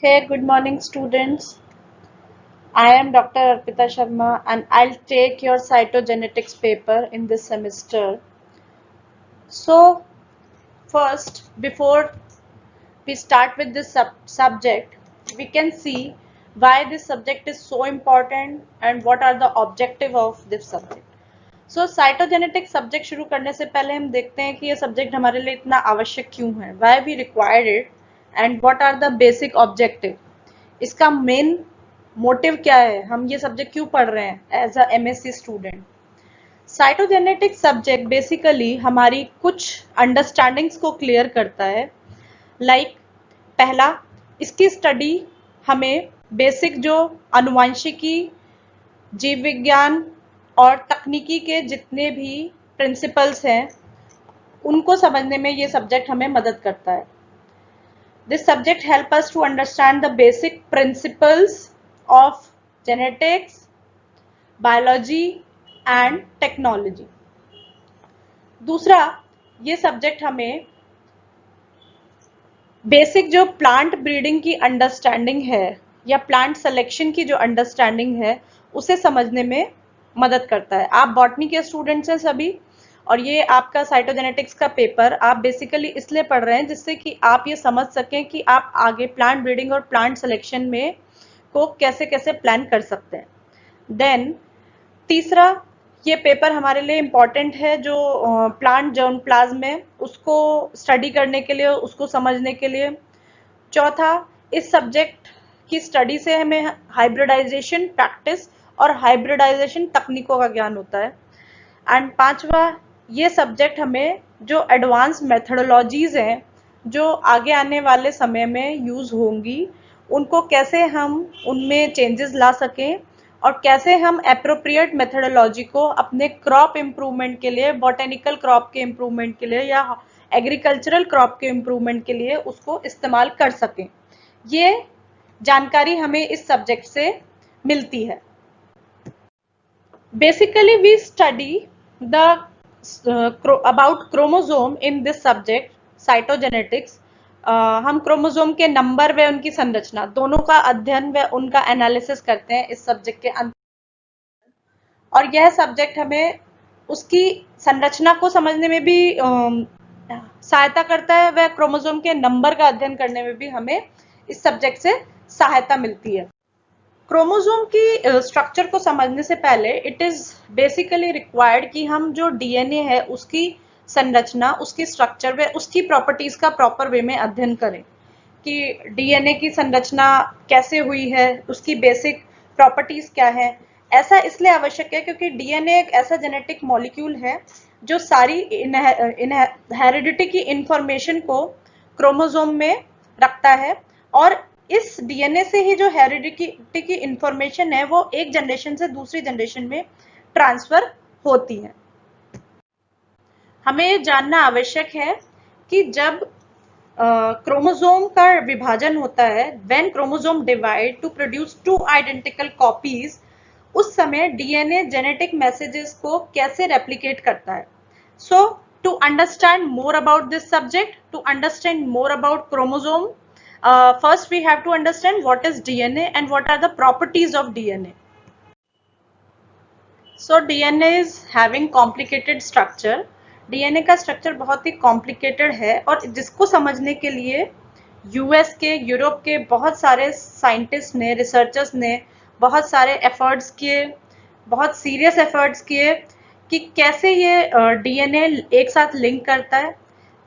Hey, good morning, students. I am Dr. Arpita Sharma and I'll take your cytogenetics paper in this semester. So, first, before we start with this subject, we can see why this subject is so important and what are the objective of this subject. So, cytogenetics subject शुरू करने से पहले हम देखते हैं कि ये subject हमारे लिए इतना आवश्यक क्यों है, why we required it and what are the basic objective. इसका मेन मोटिव क्या है, हम ये सब्जेक्ट क्यों पढ़ रहे हैं as a MSc student. Cytogenetics subject basically हमारी कुछ अंडरस्टैंडिंग्स को क्लियर करता है. लाइक पहला, इसकी स्टडी हमें बेसिक जो अनुवांशिकी, जीव विज्ञान और तकनीकी के जितने भी प्रिंसिपल्स हैं उनको समझने में ये सब्जेक्ट हमें मदद करता है. This subject help us to understand the basic principles of genetics, biology and technology. दूसरा, ये सब्जेक्ट हमें बेसिक जो प्लांट ब्रीडिंग की अंडरस्टैंडिंग है या प्लांट सिलेक्शन की जो अंडरस्टैंडिंग है उसे समझने में मदद करता है. आप बॉटनी के स्टूडेंट्स हैं सभी और ये आपका साइटोजेनेटिक्स का पेपर आप बेसिकली इसलिए पढ़ रहे हैं जिससे कि आप ये समझ सकें कि आप आगे प्लांट ब्रीडिंग और प्लांट सिलेक्शन में को कैसे कैसे प्लान कर सकते हैं. देन तीसरा, ये पेपर हमारे लिए इम्पॉर्टेंट है जो प्लांट जर्म प्लाज्म में उसको स्टडी करने के लिए, उसको समझने के लिए. चौथा, इस सब्जेक्ट की स्टडी से हमें हाइब्रिडाइजेशन प्रैक्टिस और हाइब्रिडाइजेशन तकनीकों का ज्ञान होता है. एंड पांचवा, ये सब्जेक्ट हमें जो एडवांस मेथडोलॉजीज हैं जो आगे आने वाले समय में यूज होंगी उनको कैसे हम उनमें चेंजेस ला सकें और कैसे हम एप्रोप्रिएट मेथडोलॉजी को अपने क्रॉप इम्प्रूवमेंट के लिए, बॉटेनिकल क्रॉप के इम्प्रूवमेंट के लिए या एग्रीकल्चरल क्रॉप के इम्प्रूवमेंट के लिए उसको इस्तेमाल कर सकें. ये जानकारी हमें इस सब्जेक्ट से मिलती है. Basically, we study the about chromosome in this subject, cytogenetics. हम क्रोमोसोम के नंबर व उनकी संरचना दोनों का अध्ययन व उनका एनालिसिस करते हैं इस सब्जेक्ट के अंत. और यह सब्जेक्ट हमें उसकी संरचना को समझने में भी सहायता करता है व क्रोमोसोम के नंबर का अध्ययन करने में भी हमें इस सब्जेक्ट से सहायता मिलती है. क्रोमोसोम की स्ट्रक्चर को समझने से पहले इट इज बेसिकली रिक्वायर्ड कि हम जो डीएनए है उसकी संरचना, उसकी स्ट्रक्चर व उसकी प्रॉपर्टीज का प्रॉपर वे में अध्ययन करें कि डीएनए की संरचना कैसे हुई है, उसकी बेसिक प्रॉपर्टीज क्या है. ऐसा इसलिए आवश्यक है क्योंकि डीएनए एक ऐसा जेनेटिक मॉलिक्यूल है जो सारी हेरिडिटी की इंफॉर्मेशन को क्रोमोसोम में रखता है और इस डीएनए से ही जो हेरिडिटी की इंफॉर्मेशन है वो एक जनरेशन से दूसरी जनरेशन में ट्रांसफर होती है. हमें ये जानना आवश्यक है कि जब क्रोमोसोम का विभाजन होता है, when chromosome divide two produce two identical copies, उस समय डीएनए जेनेटिक मैसेजेस को कैसे रेप्लिकेट करता है. So to understand more about this subject, to understand more about chromosome, first we have to understand what is DNA and what are the properties of DNA. So DNA is having complicated structure. DNA का structure बहुत ही complicated है और जिसको समझने के लिए US के, Europe के बहुत सारे साइंटिस्ट ने, रिसर्चर्स ने बहुत सारे एफर्ट्स किए, बहुत सीरियस एफर्ट्स किए कि कैसे ये डीएनए एक साथ लिंक करता है,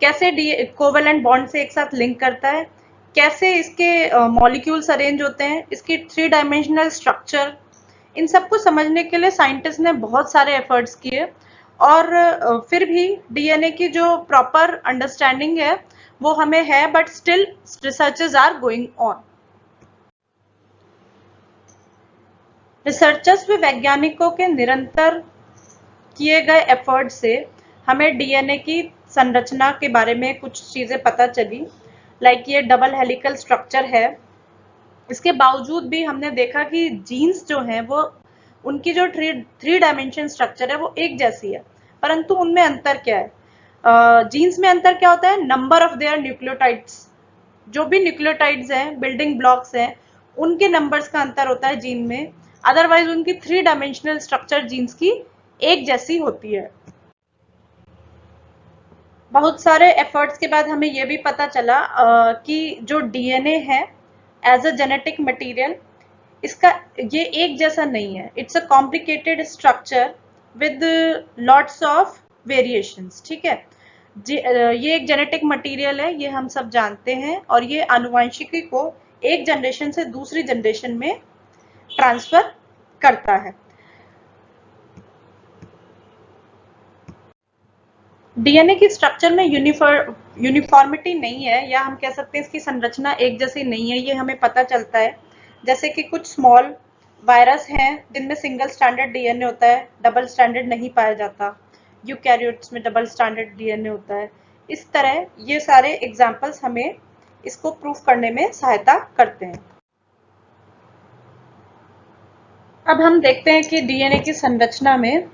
कैसे कोवेलेंट बॉन्ड से एक साथ लिंक करता है, कैसे इसके मॉलिक्यूल्स अरेंज होते हैं, इसकी 3 डायमेंशनल स्ट्रक्चर. इन सबको समझने के लिए साइंटिस्ट ने बहुत सारे एफर्ट्स किए और फिर भी डीएनए की जो प्रॉपर अंडरस्टैंडिंग है वो हमें है, but still researches are going on. Researchers व वैज्ञानिकों के निरंतर किए गए एफर्ट से हमें डीएनए की संरचना के बारे में कुछ चीजें पता चली. लाइक ये डबल हेलिकल स्ट्रक्चर है. इसके बावजूद भी हमने देखा कि जीन्स जो हैं वो उनकी जो थ्री डायमेंशन स्ट्रक्चर है वो एक जैसी है, परंतु उनमें अंतर क्या है. जीन्स में अंतर क्या होता है, नंबर ऑफ देयर न्यूक्लियोटाइड्स जो भी न्यूक्लियोटाइड्स हैं, बिल्डिंग ब्लॉक्स हैं, उनके नंबर्स का अंतर होता है जीन में। अदरवाइज उनकी 3 डायमेंशनल स्ट्रक्चर जीन्स की एक जैसी होती है। बहुत सारे एफर्ट्स के बाद हमें यह भी पता चला कि जो डीएनए है एज अ जेनेटिक मटेरियल, इसका ये एक जैसा नहीं है। It's a complicated structure with lots of variations. ठीक है, ये एक जेनेटिक मटेरियल है, ये हम सब जानते हैं, और ये आनुवंशिकी को एक जनरेशन से दूसरी जनरेशन में ट्रांसफर करता है। डीएनए की स्ट्रक्चर में यूनिफॉर्मिटी नहीं है, या हम कह सकते हैं इसकी संरचना एक जैसी नहीं है। ये हमें पता चलता है जैसे कि कुछ स्मॉल वायरस हैं जिनमें सिंगल स्टैंडर्ड डीएनए होता है, डबल स्टैंडर्ड नहीं पाया जाता। यूकैरियोट्स में डबल स्टैंडर्ड डीएनए होता है। इस तरह ये सारे एग्जाम्पल्स हमें इसको प्रूफ करने में सहायता करते हैं। अब हम देखते हैं कि डीएनए की संरचना में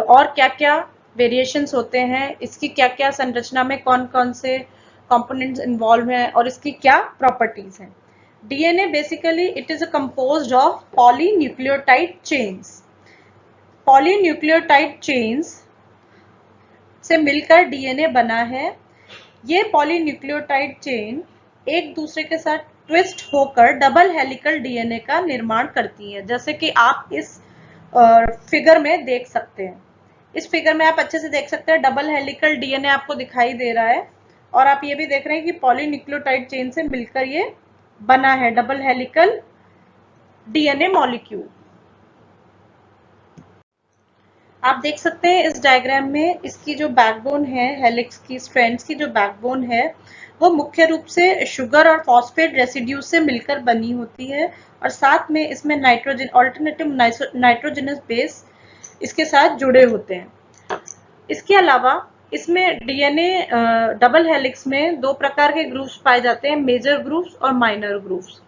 और क्या क्या वेरिएशंस होते हैं, इसकी क्या क्या संरचना में कौन कौन से कंपोनेंट्स इन्वॉल्व हैं और इसकी क्या प्रॉपर्टीज हैं। DNA basically it is a composed of polynucleotide chains. Polynucleotide chains से मिलकर डीएनए बना है। ये पॉलीन्यूक्लियोटाइड चेन एक दूसरे के साथ ट्विस्ट होकर डबल हेलिकल डीएनए का निर्माण करती है, जैसे कि आप इस फिगर में देख सकते हैं। इस फिगर में आप अच्छे से देख सकते हैं डबल हेलिकल डीएनए आपको दिखाई दे रहा है, और आप ये भी देख रहे हैं कि पॉलीन्यूक्लियोटाइड चेन से मिलकर ये बना है डबल हेलिकल डीएनए मॉलिक्यूल। आप देख सकते हैं इस डायग्राम में इसकी जो बैकबोन है, हेलिक्स की स्ट्रैंड्स की जो बैकबोन है, वो मुख्य रूप से शुगर और फॉस्फेट रेसिड्यूज से मिलकर बनी होती है, और साथ में इसमें नाइट्रोजन ऑल्टरनेटिव नाइट्रोजनस बेस इसके साथ जुड़े होते हैं। इसके अलावा इसमें डीएनए डबल हेलिक्स में दो प्रकार के ग्रुप्स पाए जाते हैं, मेजर ग्रुप्स और माइनर ग्रुप्स।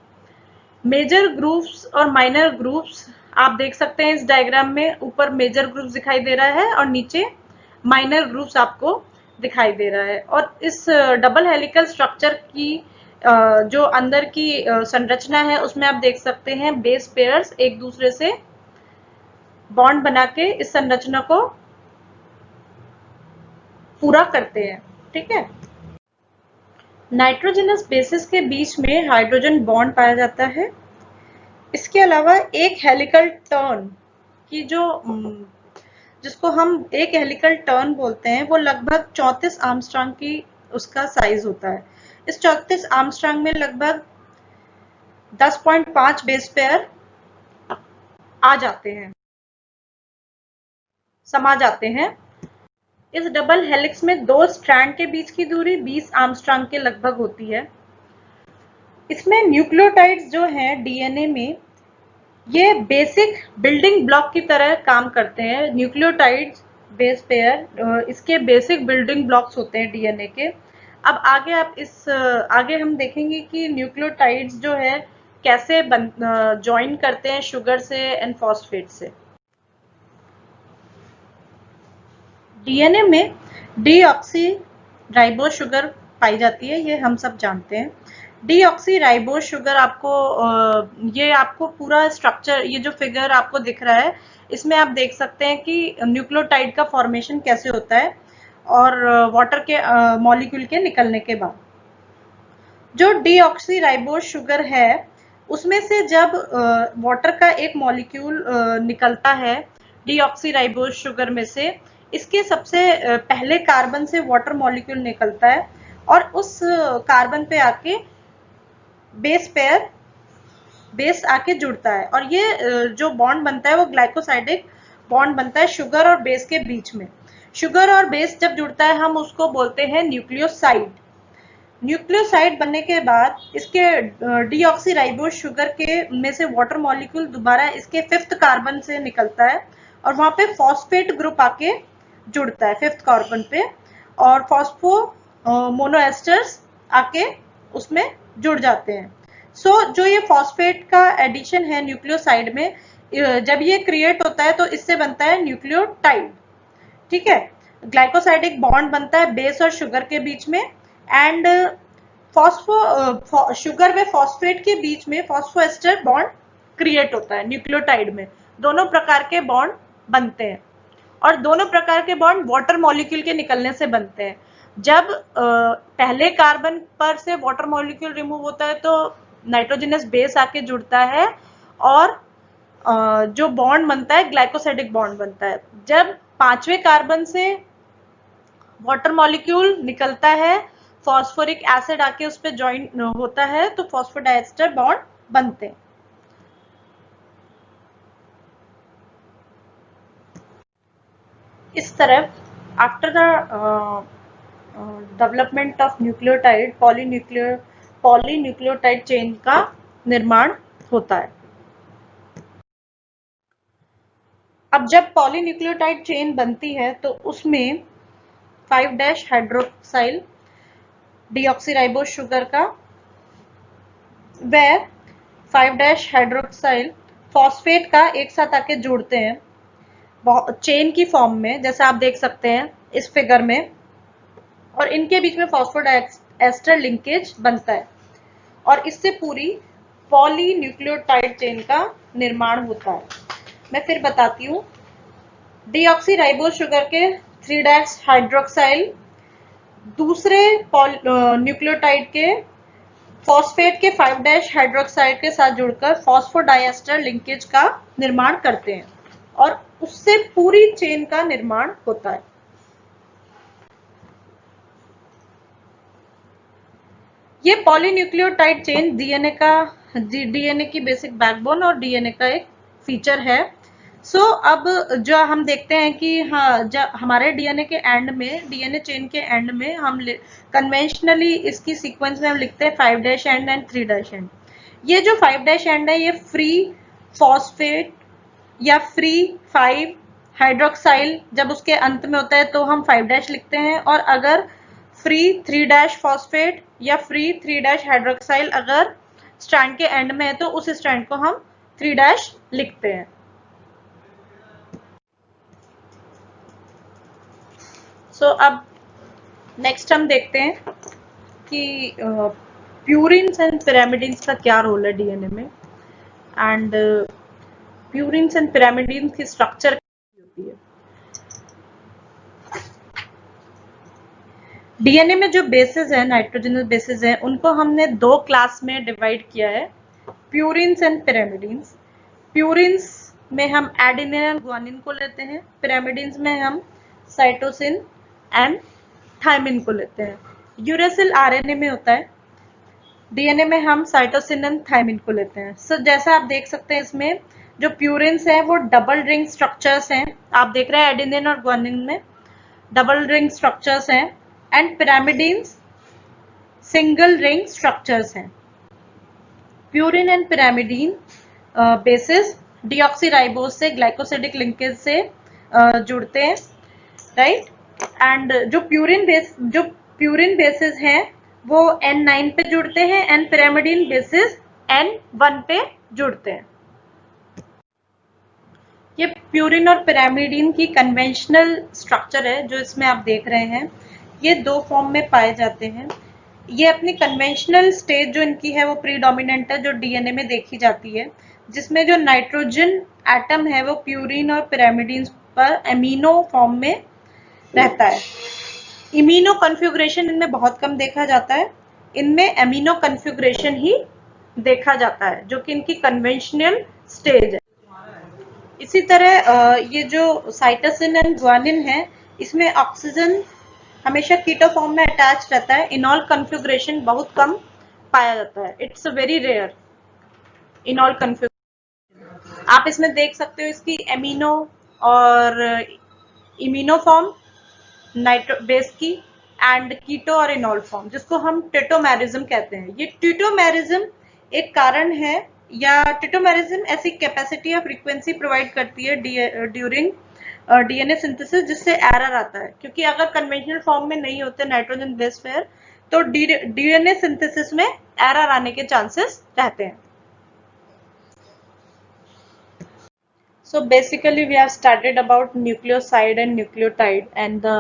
मेजर ग्रुप्स और माइनर ग्रुप्स आप देख सकते हैं इस डायग्राम में, ऊपर मेजर ग्रुप्स दिखाई दे रहा है और नीचे माइनर ग्रुप्स आपको दिखाई दे रहा है। और इस डबल हेलिकल स्ट्रक्चर की जो अंदर की संरचना है उसमें आप देख सकते हैं बेस पेयर्स एक दूसरे से बॉन्ड बना के इस संरचना को पूरा करते हैं। ठीक है, नाइट्रोजनस बेसिस के बीच में हाइड्रोजन बॉन्ड पाया जाता है। इसके अलावा एक हेलिकल टर्न की जिसको हम एक हेलिकल टर्न बोलते हैं, वो लगभग 34 आर्मस्ट्रांग की उसका साइज होता है। इस 34 आर्मस्ट्रांग में लगभग 10.5 बेस पेयर आ जाते हैं, समा जाते हैं। इस डबल हेलिक्स में दो स्ट्रैंड के बीच की दूरी 20 आर्मस्ट्रांग के लगभग होती है। इसमें न्यूक्लियोटाइड्स जो हैं डीएनए में, ये बेसिक बिल्डिंग ब्लॉक की तरह काम करते हैं। न्यूक्लियोटाइड्स बेस पेयर इसके बेसिक बिल्डिंग ब्लॉक्स होते हैं डीएनए के। अब आगे हम देखेंगे कि न्यूक्लियोटाइड्स जो है कैसे ज्वाइन करते हैं शुगर से एंड फॉस्फेट से। डीएनए में डीऑक्सी राइबोस शुगर पाई जाती है, ये हम सब जानते हैं। डीऑक्सी राइबोस शुगर ये आपको पूरा स्ट्रक्चर, ये जो फिगर आपको दिख रहा है, इसमें आप देख सकते हैं कि न्यूक्लियोटाइड का फॉर्मेशन कैसे होता है, और वाटर के मॉलिक्यूल के निकलने के बाद जो डीऑक्सी राइबोस शुगर है उसमें से जब वाटर का एक मॉलिक्यूल निकलता है डीऑक्सी राइबोस शुगर में से, इसके सबसे पहले कार्बन से वाटर मॉलिक्यूल निकलता है, और उस कार्बन पे आके बेस आके जुड़ता है, और ये जो बॉन्ड बनता है वो ग्लाइकोसाइडिक बॉन्ड बनता है शुगर और बेस के बीच में। शुगर और बेस जब जुड़ता है हम उसको बोलते हैं न्यूक्लियोसाइड। न्यूक्लियोसाइड बनने के बाद इसके डीऑक्सीराइबोस शुगर के में से वाटर मॉलिक्यूल दोबारा इसके 5th कार्बन से निकलता है, और वहां पे फॉस्फेट ग्रुप आके जुड़ता है 5th कार्बन पे, और फॉस्फो मोनोएस्टर्स आके उसमें जुड़ जाते हैं। जो ये फॉस्फेट का एडिशन है न्यूक्लियोसाइड में, जब ये क्रिएट होता है तो इससे बनता है न्यूक्लियोटाइड। ठीक है, ग्लाइकोसाइडिक बॉन्ड बनता है बेस और शुगर के बीच में, एंड शुगर व फॉस्फेट के बीच में फॉस्फोएस्टर बॉन्ड क्रिएट होता है। न्यूक्लियोटाइड में दोनों प्रकार के बॉन्ड बनते हैं और दोनों प्रकार के बॉन्ड वाटर मॉलिक्यूल के निकलने से बनते हैं। जब पहले कार्बन पर से वाटर मॉलिक्यूल रिमूव होता है तो नाइट्रोजनस बेस आके जुड़ता है और जो बॉन्ड बनता है ग्लाइकोसाइडिक बॉन्ड बनता है। जब पांचवें कार्बन से वाटर मॉलिक्यूल निकलता है, फॉस्फोरिक एसिड आके उस पर ज्वाइन होता है तो फॉस्फोडाइएस्टर बॉन्ड बनते हैं। इस तरह after the development of nucleotide polynucleotide chain का निर्माण होता है। अब जब पॉलीन्यूक्लियोटाइड चेन बनती है तो उसमें 5' हाइड्रोक्साइल डीऑक्सीराइबोज शुगर का व 5' हाइड्रोक्साइल फॉस्फेट का एक साथ आके जुड़ते हैं चेन की फॉर्म में, जैसा आप देख सकते हैं इस फिगर में, और इनके बीच में फॉस्फोडाइएस्टर लिंकेज बनता है और इससे पूरी पॉलीन्यूक्लियोटाइड चेन का निर्माण होता है। मैं फिर बताती हूँ। डीऑक्सीराइबोज शुगर के 3' हाइड्रोक्साइल दूसरे न्यूक्लियोटाइड के फॉस्फेट के 5' हाइड्रोक्साइड के साथ जुड़कर फॉस्फोडाइएस्टर लिंकेज का निर्माण करते हैं और उससे पूरी चेन का निर्माण होता है। ये पॉलीन्यूक्लियोटाइड चेन डीएनए की बेसिक बैकबोन और डीएनए का एक फीचर है। अब जो हम देखते हैं कि हाँ, जब हमारे डीएनए के एंड में, डीएनए चेन के एंड में हम कन्वेंशनली इसकी सीक्वेंस में हम लिखते हैं 5' एंड एंड 3' एंड। ये जो 5' एंड है ये फ्री फॉस्फेट या फ्री 5 हाइड्रोक्साइल जब उसके अंत में होता है तो हम 5' लिखते हैं, और अगर फ्री 3' फॉस्फेट या फ्री 3' हाइड्रोक्साइल अगर स्ट्रैंड के एंड में है तो उस स्ट्रैंड को हम 3' लिखते हैं। अब नेक्स्ट हम देखते हैं कि प्यूरिन्स एंड पिरामिडिन्स का क्या रोल है डीएनए में, एंड प्यूरिन्स एंड पिरामिडिन्स की स्ट्रक्चर होती है। डीएनए में जो बेसेस है, नाइट्रोजनस बेसेस है, उनको हमने 2 क्लास में डिवाइड किया है, प्यूरिन्स एंड पिरामिडिन्स। प्यूरिन्स में हम एडेनिन और ग्वानिन को लेते हैं, पिरामिडिन्स में हम साइटोसिन एंड थायमिन को लेते हैं। यूरेसिल आरएनए में होता है, डीएनए में हम साइटोसिन एंड थायमिन को लेते हैं। जैसा आप देख सकते हैं इसमें जो प्यूरिन्स हैं वो डबल रिंग स्ट्रक्चर्स हैं, आप देख रहे हैं एडेनिन और ग्वानिन में डबल रिंग स्ट्रक्चर्स हैं, and pyrimidines single ring structures हैं। Purine and pyrimidine bases deoxyribose से ग्लाइकोसिडिक लिंकेज से जुड़ते हैं, राइट। एंड जो प्यूरिन बेसिस हैं वो N9 पे जुड़ते हैं एंड पिरामिडीन बेसिस N1 पे जुड़ते हैं। ये प्यूरिन और पिरामिडीन की कन्वेंशनल स्ट्रक्चर है जो इसमें आप देख रहे हैं। ये 2 फॉर्म में पाए जाते हैं। ये अपनी कन्वेंशनल स्टेज जो इनकी है वो प्रीडोमिनेंट है, जो डीएनए में देखी जाती है, जिसमें जो नाइट्रोजन एटम है वो प्यूरिन और पिरामिडीन पर एमिनो फॉर्म में रहता है। इम्यूनो कॉन्फ़िगरेशन इनमें बहुत कम देखा जाता है, इनमें एमिनो कॉन्फ़िगरेशन ही देखा जाता है जो कि इनकी कन्वेंशनल स्टेज है। इसी तरह ये जो साइटोसिन एंड ग्वानिन है, इसमें ऑक्सीजन हमेशा कीटो फॉर्म में अटैच रहता है, इनॉल कॉन्फ़िगरेशन बहुत कम पाया जाता है, it's very rare enol configuration. आप इसमें देख सकते हो इसकी एमिनो और इम्यूनो फॉर्म नाइट्रो बेस की एंड कीटो और इनॉल फॉर्म, जिसको हम टेटोमेरिज्म कहते हैं। ये टेटोमेरिज्म एक कारण है, या टेटोमेरिज्म ऐसी कैपेसिटी या फ्रीक्वेंसी प्रोवाइड करती है ड्यूरिंग डीएनए सिंथेसिस जिससे एरर आता है, क्योंकि अगर कन्वेंशनल फॉर्म में नहीं होते नाइट्रोजन बेस पेयर तो डीएनए सिंथेसिस में एरर आने के चांसेस रहते हैं। So basically we have studied about nucleoside and nucleotide and the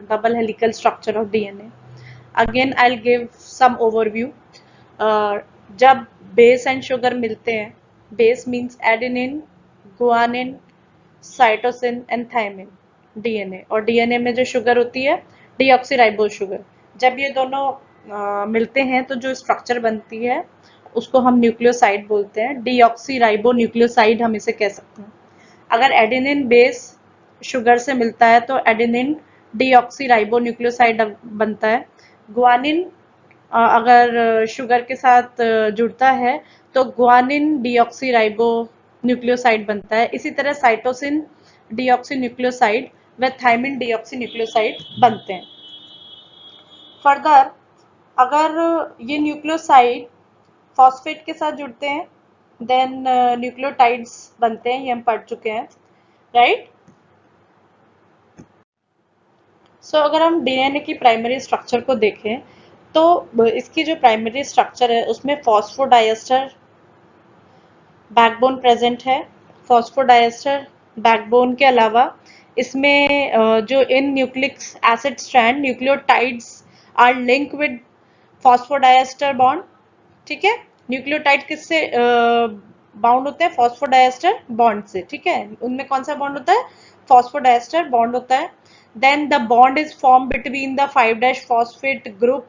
double helical structure of DNA. Again I will give some overview. जब बेस एंड शुगर मिलते हैं, base means adenine, guanine, cytosine and thymine, DNA, और DNA में जो sugar होती है deoxyribose sugar. जब ये दोनों मिलते हैं तो जो स्ट्रक्चर बनती है उसको हम न्यूक्लियोसाइड बोलते हैं. डीऑक्सीराइबो न्यूक्लियोसाइड हम इसे कह सकते हैं. अगर एडेनिन बेस शुगर से मिलता है तो एडेनिन डीऑक्सीराइबो न्यूक्लियोसाइड बनता है. गुआनिन अगर शुगर के साथ जुड़ता है तो गुआनिन डीऑक्सीराइबो न्यूक्लियोसाइड बनता है. इसी तरह साइटोसिन डीऑक्सी न्यूक्लियोसाइड व थायमिन डीऑक्सी न्यूक्लियोसाइड बनते हैं. फर्दर अगर ये न्यूक्लियोसाइड फॉस्फेट के साथ जुड़ते हैं देन न्यूक्लियोटाइड्स बनते हैं. ये हम पढ़ चुके हैं, राइट. सो अगर हम डीएनए की प्राइमरी स्ट्रक्चर को देखें तो इसकी जो प्राइमरी स्ट्रक्चर है उसमें फॉस्फोडाइएस्टर बैकबोन प्रेजेंट है. फॉस्फोडाइएस्टर बैकबोन के अलावा इसमें जो in nucleic acid strand nucleotides are link with phosphodiester bond. ठीक है, न्यूक्लियोटाइड किससे बाउंड होते हैं? फॉस्फोडाइएस्टर बॉन्ड से. ठीक है, उनमें कौन सा बॉन्ड होता है? फॉस्फोडाइएस्टर बॉन्ड होता है. Then the bond is formed between the 5' phosphate group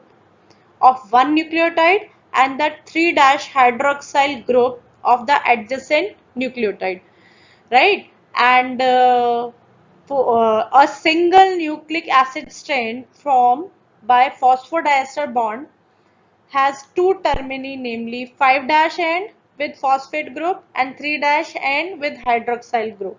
of one nucleotide and the 3' hydroxyl group of the adjacent nucleotide, right? And a single nucleic acid strand formed by phosphodiester bond has two termini, namely 5' end with phosphate group and 3' end with hydroxyl group.